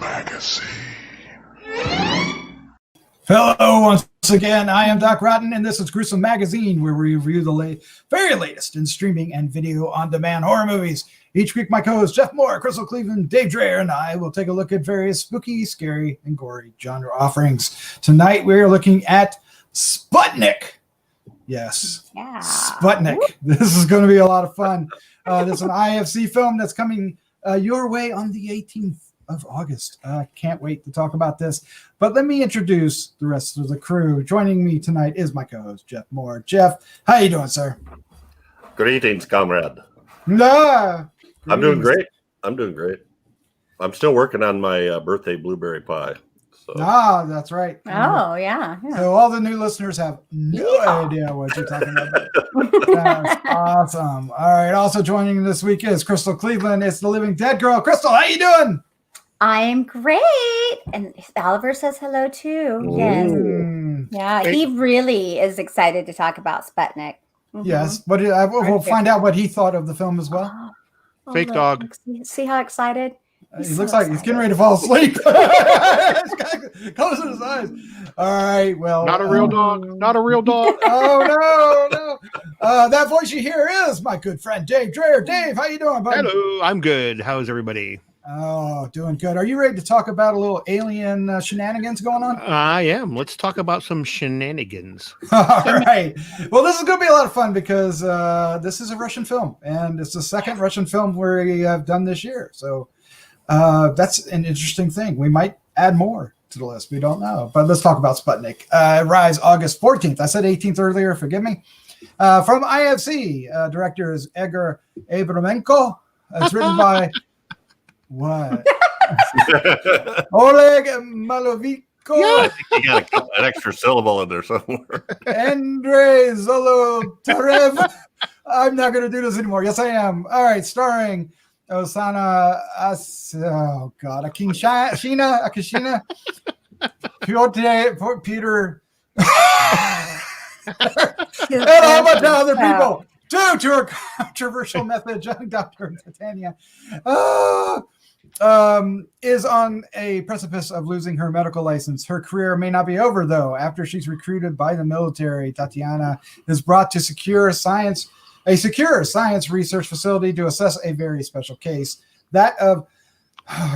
Magazine. Hello once again, I am Doc Rotten, and this is Gruesome Magazine, where we review the very latest in streaming and video on-demand horror movies. Each week, my co-hosts Jeff Mohr, Crystal Cleveland, Dave Dreher, and I will take a look at various spooky, scary, and gory genre offerings. Tonight, we are looking at Sputnik. Yes, yeah. Sputnik. This is going to be a lot of fun. This is an IFC film that's coming your way on the 18th of August. Can't wait to talk about this. But let me introduce the rest of the crew. Joining me tonight is my co-host, Jeff Mohr. Jeff, how you doing, sir? Greetings, comrade. Nah, I'm doing great. I'm still working on my birthday blueberry pie. So. That's right. Oh, yeah. So all the new listeners have no idea what you're talking about. That's awesome. All right. Also joining this week is Crystal Cleveland. It's the Living Dead Girl. Crystal, how you doing? I'm great. And Oliver says hello, too. Yes. Yeah, he really is excited to talk about Sputnik. Mm-hmm. Yes, but we'll find out what he thought of the film as well. Fake look, dog. See how excited? He looks like he's getting ready to fall asleep. Closing his eyes. All right, well. Not a real dog. Not a real dog. Oh, no. That voice you hear is my good friend, Dave Dreher. Dave, how you doing, buddy? Hello, I'm good. How's everybody? Oh, doing good. Are you ready to talk about a little alien shenanigans going on? I am. Let's talk about some shenanigans. All right. Well, this is going to be a lot of fun because this is a Russian film, and it's the second Russian film we have done this year. So that's an interesting thing. We might add more to the list. We don't know. But let's talk about Sputnik. Rise August 14th. I said 18th earlier. Forgive me. From IFC. Director is Egor Abramenko. It's written by... What? Oleg Malovichko. Yeah, I think you got an extra syllable in there somewhere. Andrei Zolotarev. I'm not going to do this anymore. Yes, I am. All right, starring Oksana. Akinshina. Pyotr. And a bunch of other people. Due to her controversial method, Dr. Titania is on a precipice of losing her medical license. Her career may not be over, though. After she's recruited by the military, Tatiana is brought to a secure science research facility to assess a very special case, that of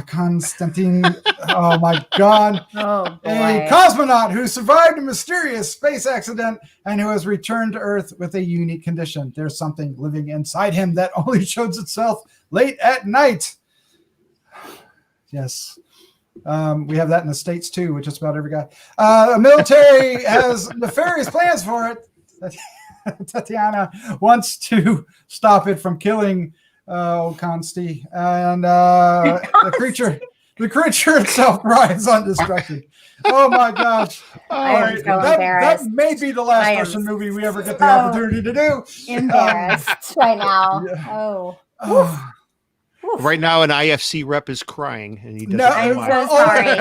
Konstantin. Oh my God! A cosmonaut who survived a mysterious space accident and who has returned to Earth with a unique condition. There's something living inside him that only shows itself late at night. Yes. We have that in the States too, with just about every guy. The military has nefarious plans for it. Tatiana wants to stop it from killing Konsti, and the creature itself rides on destruction. Oh my gosh! That may be the last Russian movie we ever get the opportunity to do. Embarrassed right now. Yeah. Oh. Right now, an IFC rep is crying, and he doesn't. No, I'm so sorry.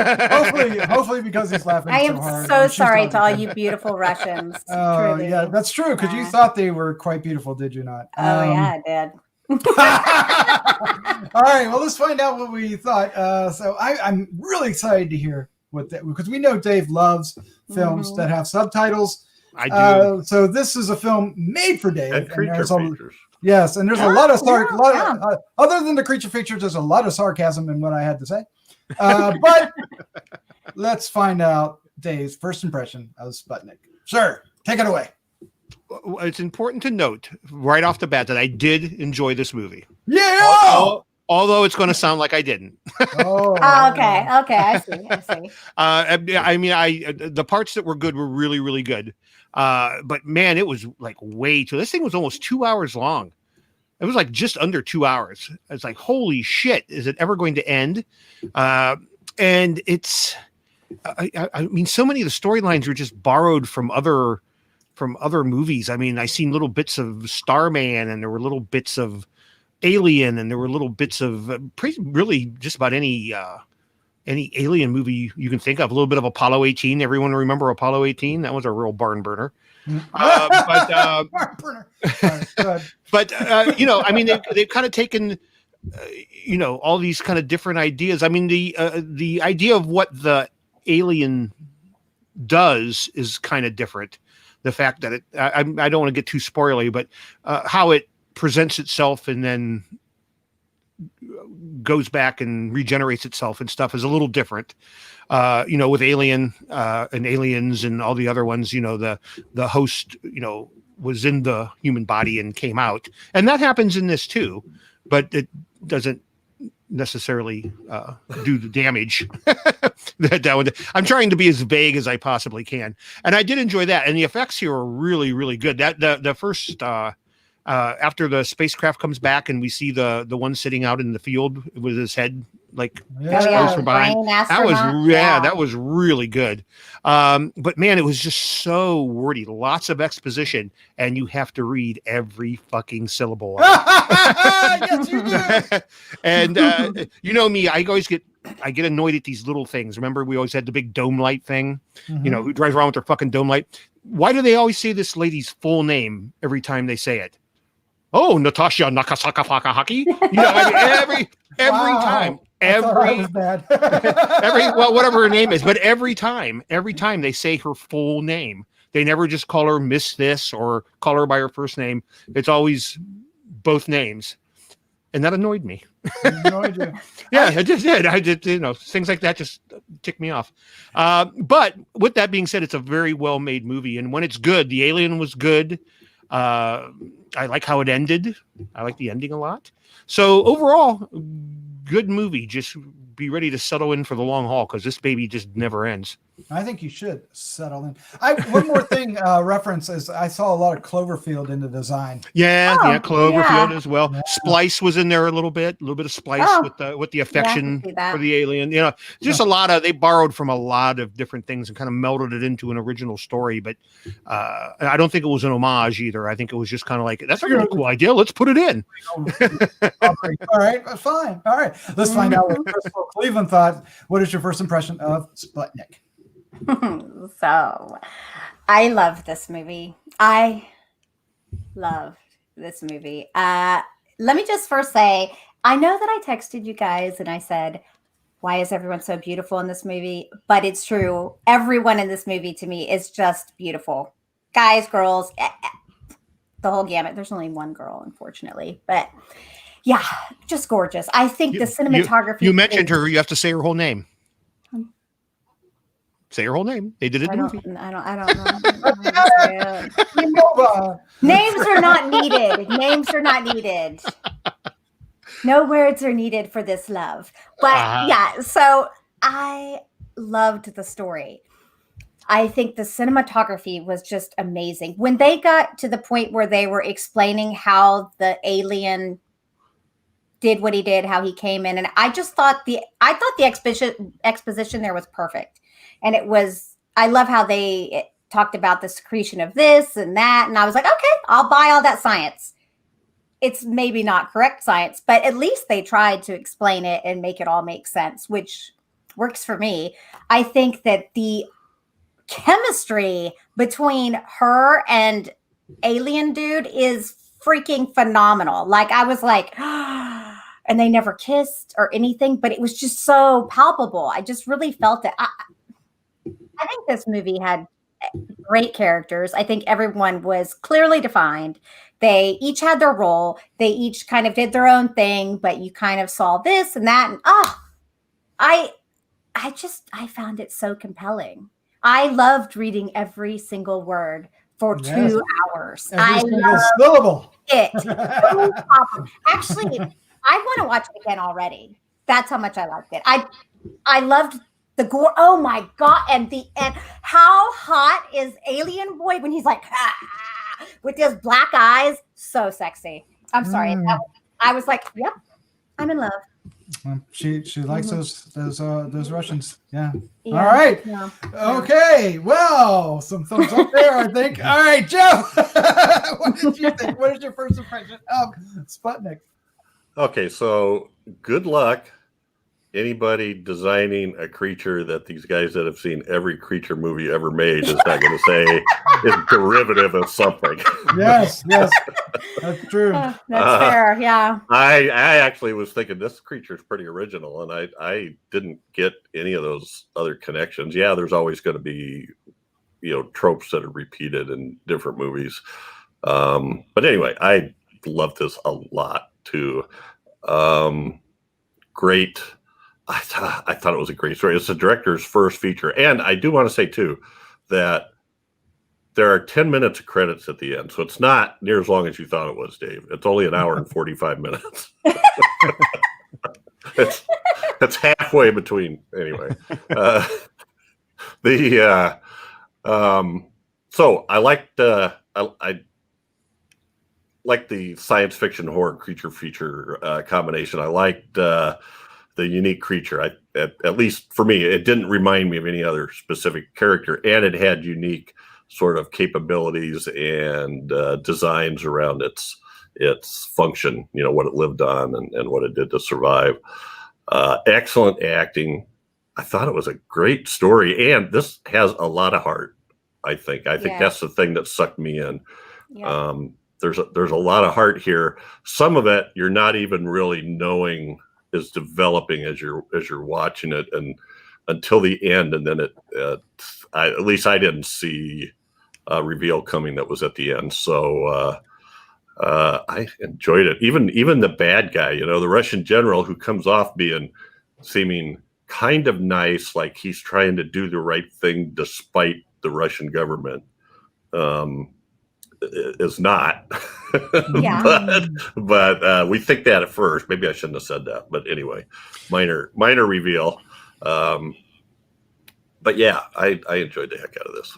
Hopefully, because he's laughing. I am so hard. So sorry to all you beautiful Russians. Oh, yeah, that's true. Because you thought they were quite beautiful, did you not? Oh, yeah, I did. All right, well, let's find out what we thought. So I'm really excited to hear what that, because we know Dave loves films that have subtitles. I do. So this is a film made for Dave. And creature features. Yes, and there's a lot of other than the creature features, there's a lot of sarcasm in what I had to say. But let's find out Dave's first impression of Sputnik. Sir, take it away. It's important to note right off the bat that I did enjoy this movie. Yeah. Although it's going to sound like I didn't. Okay. I see. I mean, the parts that were good were really, really good. But man, it was like way too. This thing was almost 2 hours long. It was like just under 2 hours. It's like, holy shit! Is it ever going to end? And it's. I mean, so many of the storylines were just borrowed from other movies. I mean, I seen little bits of Starman, and there were little bits of Alien, and there were little bits of really just about any alien movie you can think of. A little bit of Apollo 18. Everyone remember Apollo 18? That was a real barn burner. But you know, I mean, they've kind of taken all these kind of different ideas. I mean, the idea of what the alien does is kind of different. The fact that I don't want to get too spoilery, but how it presents itself and then goes back and regenerates itself and stuff is a little different. With Alien and Aliens and all the other ones, the host, was in the human body and came out, and that happens in this too, but it doesn't necessarily do the damage that would. I'm trying to be as vague as I possibly can, and I did enjoy that, and the effects here are really, really good. That the first after the spacecraft comes back and we see the one sitting out in the field with his head exposed from behind. That was really good. But man, it was just so wordy, lots of exposition, and you have to read every fucking syllable. Yes, you do. And me, I get annoyed at these little things. Remember, we always had the big dome light thing. Who drives around with their fucking dome light? Why do they always say this lady's full name every time they say it? Oh, Natasha Nakasaka Fakahaki. Every time. Whatever her name is, but every time they say her full name, they never just call her Miss this or call her by her first name. It's always both names, and that annoyed me. Annoyed you? Yeah, it just did. I did, things like that just tick me off. But with that being said, it's a very well made movie, and when it's good, the Alien was good. I like how it ended. I like the ending a lot. So overall, good movie. Just be ready to settle in for the long haul because this baby just never ends. I think you should settle in. One more thing reference is I saw a lot of Cloverfield in the design. Cloverfield as well. Yeah. Splice was in there a little bit of Splice with the affection for the alien. Just a lot of, they borrowed from a lot of different things and kind of melded it into an original story. But I don't think it was an homage either. I think it was just kind of like, that's a really cool idea. Let's put it in. All right, fine. All right, let's find out what Crystal Cleveland thought. What is your first impression of Sputnik? So, I love this movie. Let me just first say, I know that I texted you guys and I said, why is everyone so beautiful in this movie? But it's true. Everyone in this movie to me is just beautiful. Guys, girls, the whole gamut. There's only one girl, unfortunately, but yeah, just gorgeous. I think the cinematography. You mentioned her. You have to say her whole name. Say her whole name. They did it in the movie. I don't know. Names are not needed. No words are needed for this love. But so I loved the story. I think the cinematography was just amazing. When they got to the point where they were explaining how the alien did what he did, how he came in, and I thought the exposition there was perfect. And I love how they talked about the secretion of this and that. And I was like, okay, I'll buy all that science. It's maybe not correct science, but at least they tried to explain it and make it all make sense, which works for me. I think that the chemistry between her and alien dude is freaking phenomenal. Like, I was like, and they never kissed or anything, but it was just so palpable. I just really felt it. I think this movie had great characters. I think everyone was clearly defined. They each had their role. They each kind of did their own thing, but you kind of saw this and that. And I found it so compelling. I loved reading every single word for 2 hours. Every single syllable. It. Actually, I want to watch it again already. That's how much I liked it. I loved the gore. Oh my God. And how hot is Alien Boy when he's like, with his black eyes? So sexy. I'm sorry. I was like, yep, I'm in love. She likes those Russians. Yeah. All right. Yeah. Okay. Well, some thumbs up there, I think. All right, Joe. What did you think? What is your first impression of Sputnik? Okay, so good luck anybody designing a creature that these guys that have seen every creature movie ever made is not going to say is derivative of something. Yes. That's true. That's fair. Yeah. I actually was thinking this creature's pretty original, and I didn't get any of those other connections. Yeah, there's always going to be, tropes that are repeated in different movies. But anyway, I love this a lot too. Great. I thought it was a great story. It's the director's first feature. And I do want to say too, that there are 10 minutes of credits at the end. So it's not near as long as you thought it was, Dave. It's only an hour and 45 minutes. it's halfway between anyway. So I liked, I like the science fiction horror creature feature combination. I liked the unique creature. At least for me, it didn't remind me of any other specific character, and it had unique sort of capabilities and designs around its function. What it lived on and what it did to survive. Excellent acting. I thought it was a great story, and this has a lot of heart. I think that's the thing that sucked me in. Yeah. There's a lot of heart here. Some of it you're not even really knowing is developing as you're watching it, and until the end, and then at least I didn't see a reveal coming that was at the end. So I enjoyed it. Even the bad guy, the Russian general who comes off seeming kind of nice, like he's trying to do the right thing despite the Russian government. Is not. Yeah. but we think that at first. Maybe I shouldn't have said that. But anyway, minor reveal. But yeah, I enjoyed the heck out of this.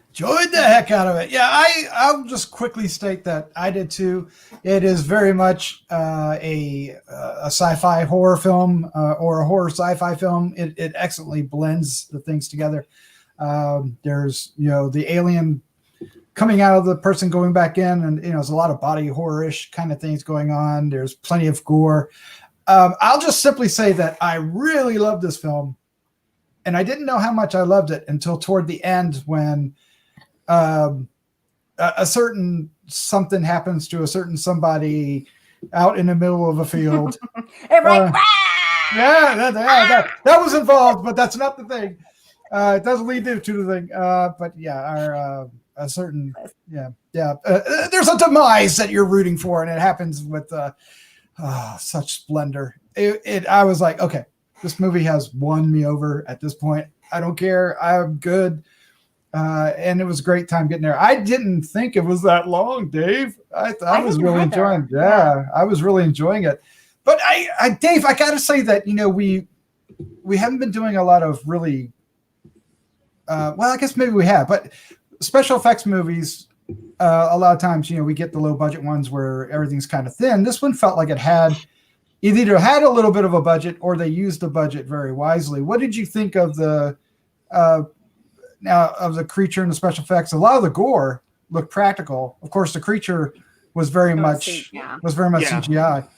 Enjoyed the heck out of it. Yeah, I'll just quickly state that I did too. It is very much a sci-fi horror film or a horror sci-fi film. It excellently blends the things together. There's the alien coming out of the person going back in, and there's a lot of body horror-ish kind of things going on. There's plenty of gore. I'll just simply say that I really love this film, and I didn't know how much I loved it until toward the end when a certain something happens to a certain somebody out in the middle of a field. That was involved, but that's not the thing. It doesn't lead to the thing. But yeah, a certain there's a demise that you're rooting for, and it happens with such splendor. I was like, okay, this movie has won me over at this point. I don't care. I'm good. And it was a great time getting there. I didn't think it was that long, Dave. I was really enjoying it. Yeah, I was really enjoying it. But Dave, I got to say that, we haven't been doing a lot of really, I guess maybe we have, but special effects movies, a lot of times, we get the low budget ones where everything's kind of thin. This one felt like it either had a little bit of a budget or they used the budget very wisely. What did you think of the creature and the special effects? A lot of the gore looked practical. Of course, the creature was very much CGI.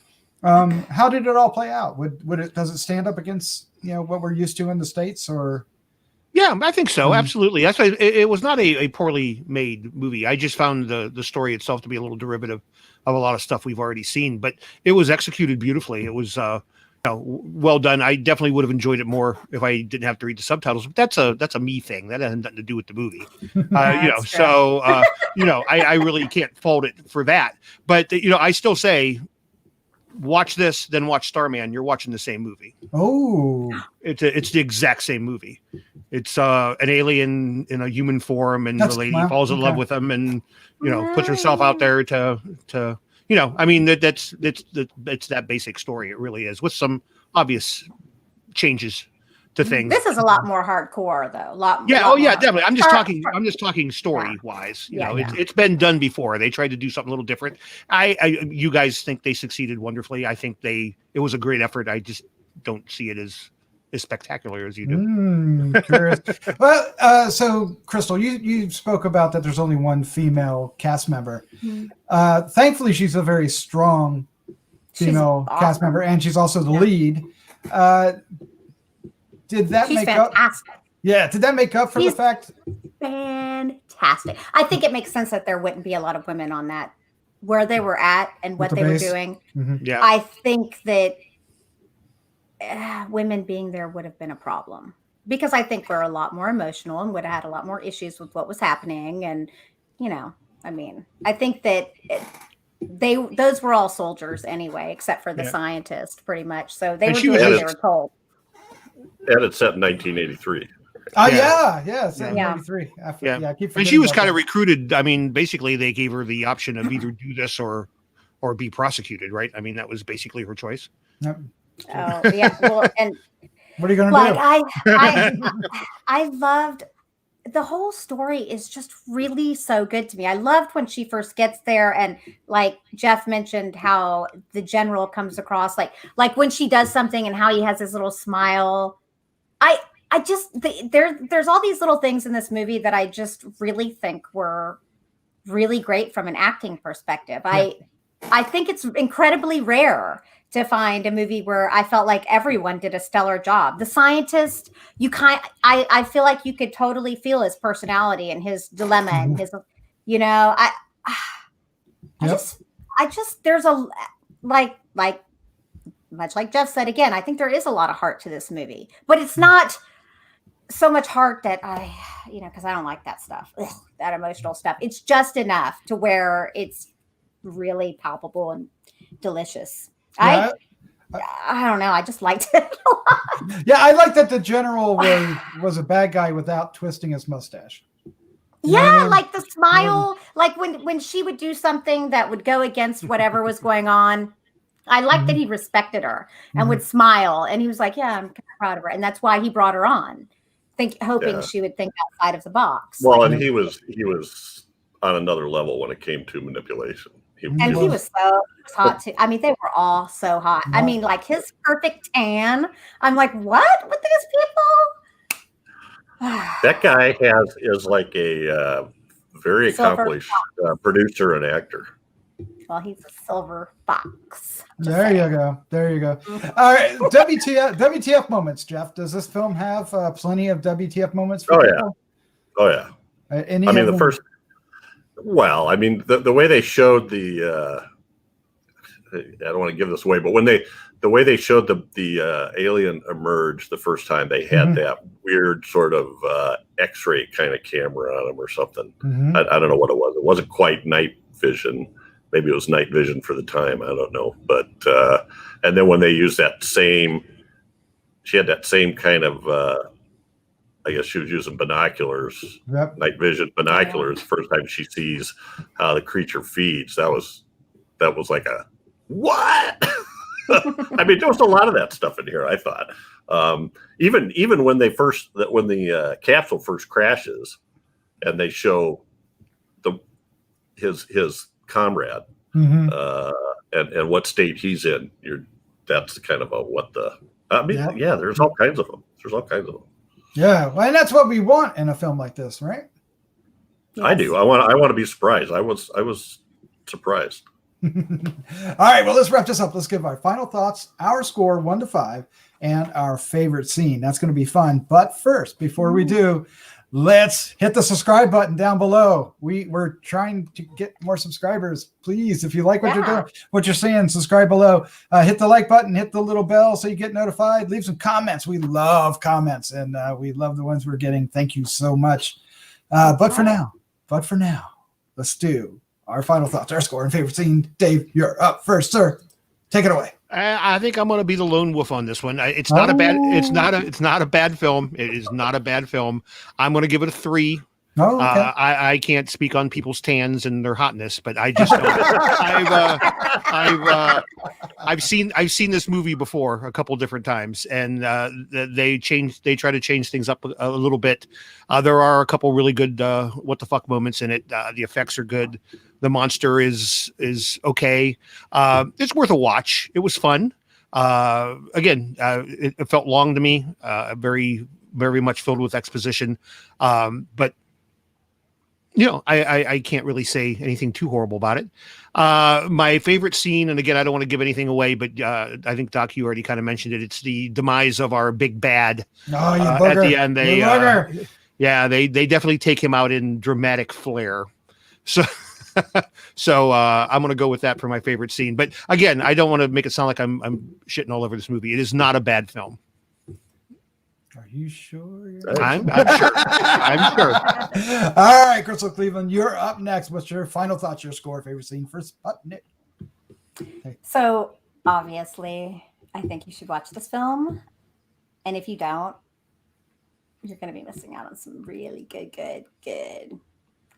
How did it all play out? Does it stand up against what we're used to in the States, or? Yeah, I think so. Absolutely. That's why it was not a poorly made movie. I just found the story itself to be a little derivative of a lot of stuff we've already seen, but it was executed beautifully. It was well done. I definitely would have enjoyed it more if I didn't have to read the subtitles. But that's a me thing. That has nothing to do with the movie. I really can't fault it for that. But I still say, watch this, then watch Starman. You're watching the same movie. Oh, it's the exact same movie. It's an alien in a human form, and the lady falls in love with him, and puts herself out there to it's that basic story. It really is, with some obvious changes to things. This is a lot more hardcore, though. Definitely. I'm just talking story wise. It's been done before. They tried to do something a little different. You guys think they succeeded wonderfully. I think it was a great effort. I just don't see it as spectacular as you do. Curious. Well, so Crystal, you spoke about that there's only one female cast member. Mm-hmm. Thankfully, she's a very strong female cast member, and she's also the lead. Did that She's make fantastic. up? Yeah, did that make up for the fact? Fantastic. I think it makes sense that there wouldn't be a lot of women on that where they were at and what they were doing. Yeah. I think that women being there would have been a problem, because I think we're a lot more emotional and would have had a lot more issues with what was happening. And, I mean, I think that those were all soldiers anyway, except for the scientist, pretty much. So they were doing what they were told. And it's set in 1983. Oh yeah, it's in 93. I keep and she was kind of recruited. I mean, basically, they gave her the option of either do this or be prosecuted, right? I mean, that was basically her choice. Yep. Oh yeah. Well, and what are you going to do? I loved the whole story. Is just really so good to me. I loved when she first gets there, and like Jeff mentioned, how the general comes across, like when she does something and how he has his little smile. I just there's all these little things in this movie that I just really think were really great from an acting perspective. Yeah. I think it's incredibly rare to find a movie where I felt like everyone did a stellar job. The scientist, I feel like you could totally feel his personality and his dilemma and his, I just there's a like much like Jeff said again, I think there is a lot of heart to this movie, but it's not so much heart that because I don't like that stuff, that emotional stuff. It's just enough to where it's really palpable and delicious. Yeah. I don't know. I just liked it a lot. Yeah, I like that the general was a bad guy without twisting his mustache. Yeah, like the smile, like when she would do something that would go against whatever was going on. I liked that he respected her and would smile, and he was like, "Yeah, I'm kind of proud of her," and that's why he brought her on, hoping she would think outside of the box. Well, and he was on another level when it came to manipulation. He was so hot too. I mean, they were all so hot. I mean, like his perfect tan. I'm like, what with these people? That guy is like a very accomplished producer and actor. Well, he's a silver fox. There you go. All right, WTF moments, Jeff. Does this film have plenty of WTF moments for people? Oh yeah. The first. Well, I mean, the way they showed the, I don't want to give this away, but the way they showed the alien emerge the first time, they had that weird sort of X-ray kind of camera on them or something. I don't know what it was. It wasn't quite night vision. Maybe it was night vision for the time. I don't know. But and then when they used she had that same kind of. I guess she was using binoculars, night vision binoculars. First time she sees how the creature feeds, that was like a what? I mean, there was a lot of that stuff in here. I thought, even when the capsule first crashes, and they show his comrade and what state he's in. That's kind of a what the. I mean, there's all kinds of them. Yeah, well, and that's what we want in a film like this, right? Yes. I do. I want to be surprised. I was surprised. All right, well, let's wrap this up. Let's give our final thoughts, our score 1 to 5, and our favorite scene. That's going to be fun. But first, before we do, let's hit the subscribe button down below. We're trying to get more subscribers. Please, if you like what you're doing, what you're seeing, subscribe below. Hit the like button, hit the little bell so you get notified. Leave some comments. We love comments, and we love the ones we're getting. Thank you so much. But for now, let's do our final thoughts, our score, and favorite scene. Dave, you're up first, sir. Take it away. I think I'm going to be the lone wolf on this one. It's not a bad. It's not a bad film. It is not a bad film. I'm going to give it a 3. Oh, okay. I can't speak on people's tans and their hotness, but I just I've seen this movie before a couple different times, and they try to change things up a little bit. There are a couple really good what the fuck moments in it. The effects are good. The monster is okay. It's worth a watch. It was fun. Again, it felt long to me. Very very much filled with exposition, but. I can't really say anything too horrible about it. My favorite scene, and again, I don't want to give anything away, but I think, Doc, you already kind of mentioned it. It's the demise of our big bad. Oh, you at the end, they definitely take him out in dramatic flair. So So I'm going to go with that for my favorite scene. But again, I don't want to make it sound like I'm shitting all over this movie. It is not a bad film. Are you sure? I'm sure. I'm sure. All right, Crystal Cleveland, you're up next. What's your final thoughts, your score, favorite scene for Sputnik? So obviously, I think you should watch this film. And if you don't, you're going to be missing out on some really good.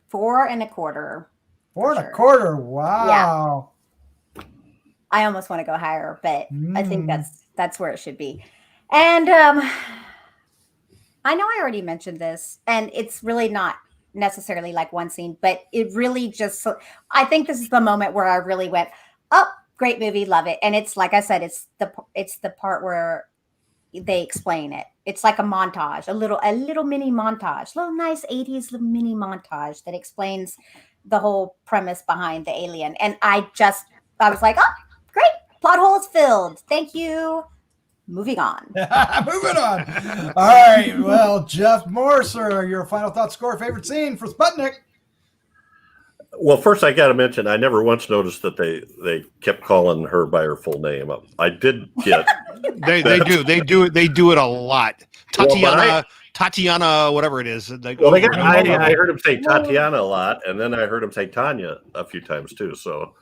4 1/4. 4 1/4. Wow. Yeah. I almost want to go higher, but I think that's where it should be. And I know I already mentioned this, and it's really not necessarily like one scene, but it really just, I think this is the moment where I really went, oh, great movie, love it. And it's like I said, it's the part where they explain it. It's like a montage, a little mini montage, little nice 80s little mini montage that explains the whole premise behind the alien. And I was like, oh, great, plot hole is filled. Thank you. Moving on. Moving on. All right. Well, Jeff Mohr, sir, your final thoughts, score, favorite scene for Sputnik. Well, first I got to mention, I never once noticed that they kept calling her by her full name. I did get. They do it a lot. Tatiana, whatever it is. I heard him say Tatiana a lot, and then I heard him say Tanya a few times too. So,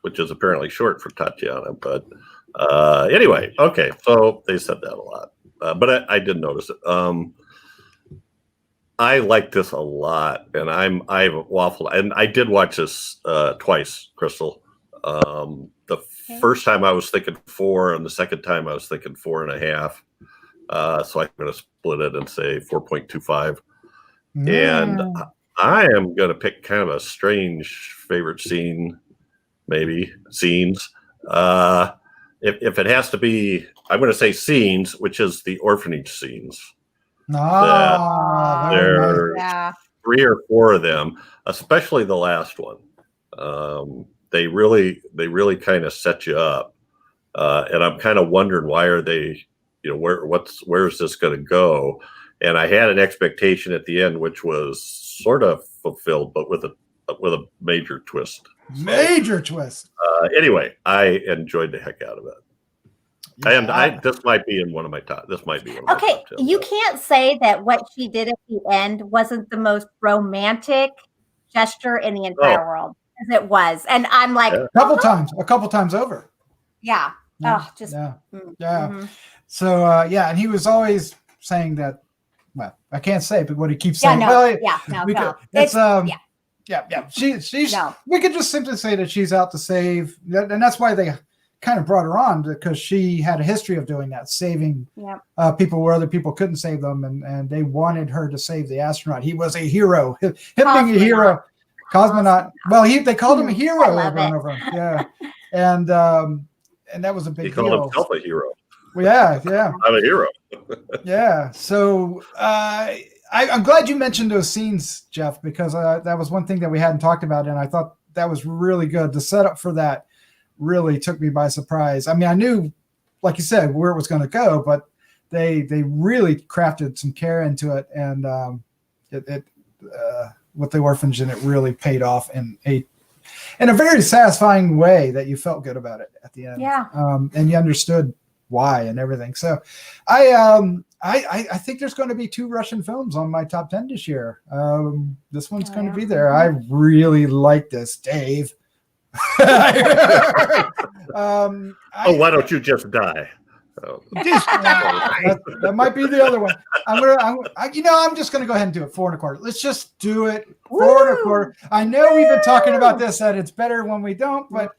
which is apparently short for Tatiana. But anyway, okay. So they said that a lot, but I did notice it. I like this a lot, and I've waffled, and I did watch this twice, Crystal. The first time I was thinking 4, and the second time I was thinking 4.5. So I'm going to split it and say 4.25. And I am going to pick kind of a strange favorite scene, maybe scenes. If it has to be, I'm going to say scenes, which is the orphanage scenes. There's 3 or 4 of them, especially the last one. They really kind of set you up, and I'm kind of wondering, why are they, where's this going to go? And I had an expectation at the end, which was sort of fulfilled, but with a major twist. Major twist. Anyway, I enjoyed the heck out of it. Yeah. And this might be in one of my top. This might be one of my top 10. You can't say that what she did at the end wasn't the most romantic gesture in the entire world, as it was. And I'm like, a couple times over. Yeah. Yeah. Mm-hmm. So and he was always saying that. Well, I can't say, but what he keeps saying. She's. No. We could just simply say that she's out to save, and that's why they kind of brought her on, because she had a history of doing that, saving people where other people couldn't save them, and they wanted her to save the astronaut. He was a hero. Him being a hero, cosmonaut. Well, they called him a hero over and over. Yeah, and that was a big deal. He called himself a hero. Well, yeah. I'm a hero. Yeah. So I'm glad you mentioned those scenes, Jeff, because that was one thing that we hadn't talked about, and I thought that was really good. The setup for that really took me by surprise. I mean, I knew, like you said, where it was going to go, but they really crafted some care into it, and with the orphanage, and it really paid off in a very satisfying way that you felt good about it at the end. Yeah. And you understood why and everything. So I think there's going to be 2 Russian films on my top 10 this year. This one's going to be there. I really like this, Dave. Why don't you just die? That might be the other one. I'm just gonna go ahead and do it. 4 1/4. Let's just do it. 4 1/4. I know we've been talking about this, that it's better when we don't, but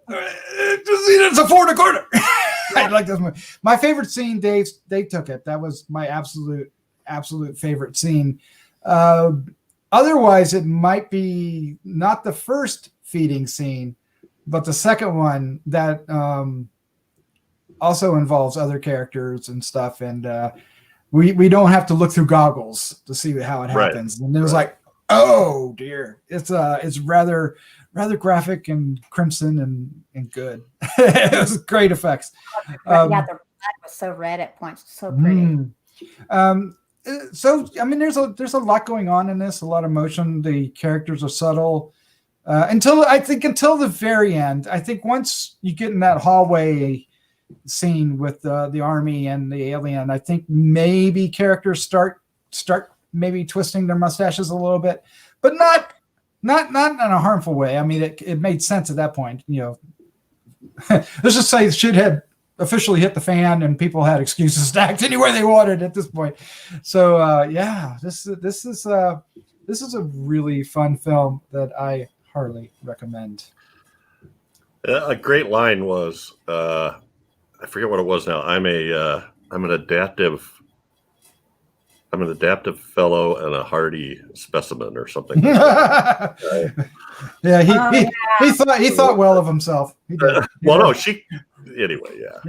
it's a 4 1/4. I like this one. My favorite scene, Dave took it. That was my absolute favorite scene. Otherwise, it might be not the first feeding scene, but the second one that also involves other characters and stuff. And we don't have to look through goggles to see how it happens. Right. And it was like, oh dear, it's rather graphic and crimson and good. It was great effects. The blood was so red at points, so pretty. so I mean, there's a lot going on in this, a lot of emotion. The characters are subtle until the very end. I think once you get in that hallway scene with the army and the alien, I think maybe characters start maybe twisting their mustaches a little bit, but not in a harmful way. I mean, it made sense at that point. Let's just say shit had officially hit the fan and people had excuses to act anywhere they wanted at this point. So this is a really fun film that I heartily recommend. A great line was I forget what it was now. I'm an adaptive fellow and a hardy specimen or something. He thought well of himself. He did. Anyway, yeah.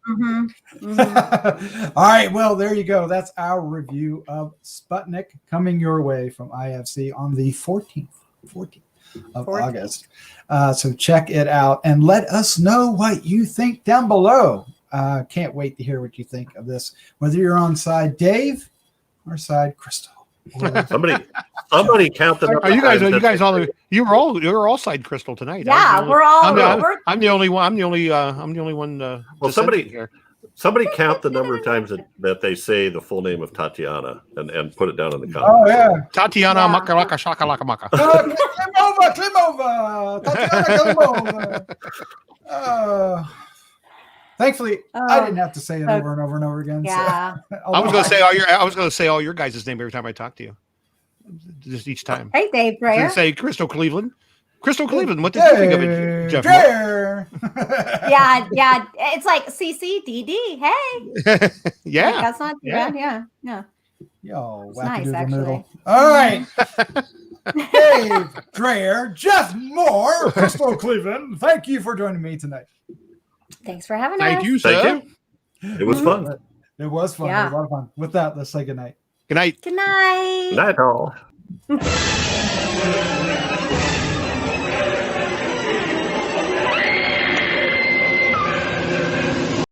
Mm-hmm. Mm-hmm. All right, well, there you go. That's our review of Sputnik, coming your way from IFC on the 14th of August. So check it out and let us know what you think down below. Can't wait to hear what you think of this, whether you're on side Dave or side Crystal. Somebody count the number. You were all side Crystal tonight. Yeah, we're all. I'm the only one. I'm the only one. Well, somebody count the number of times that they say the full name of Tatiana and put it down in the comments. Oh yeah, Tatiana Makalaka Shakalaka Maka. Klimova, Tatiana Klimova. Thankfully, I didn't have to say it over and over and over again. Yeah. So. I was going to say all your guys' name every time I talk to you. Just each time. Hey, Dave Dreher. Say Crystal Cleveland. Crystal Cleveland. What did you think of it, Jeff? Dreher. Yeah. It's like CCDD. Hey. Yeah. Like, that's not too bad. Yeah. Yo, it's nice, actually. Middle. All right. Dave Dreher, Jeff Mohr, Crystal Cleveland. Thank you for joining me tonight. Thanks for having us. Thank you, sir. Thank you. It was fun. It was fun. Yeah. It was a lot of fun. With that, let's say goodnight. Good night. Good night. Night all.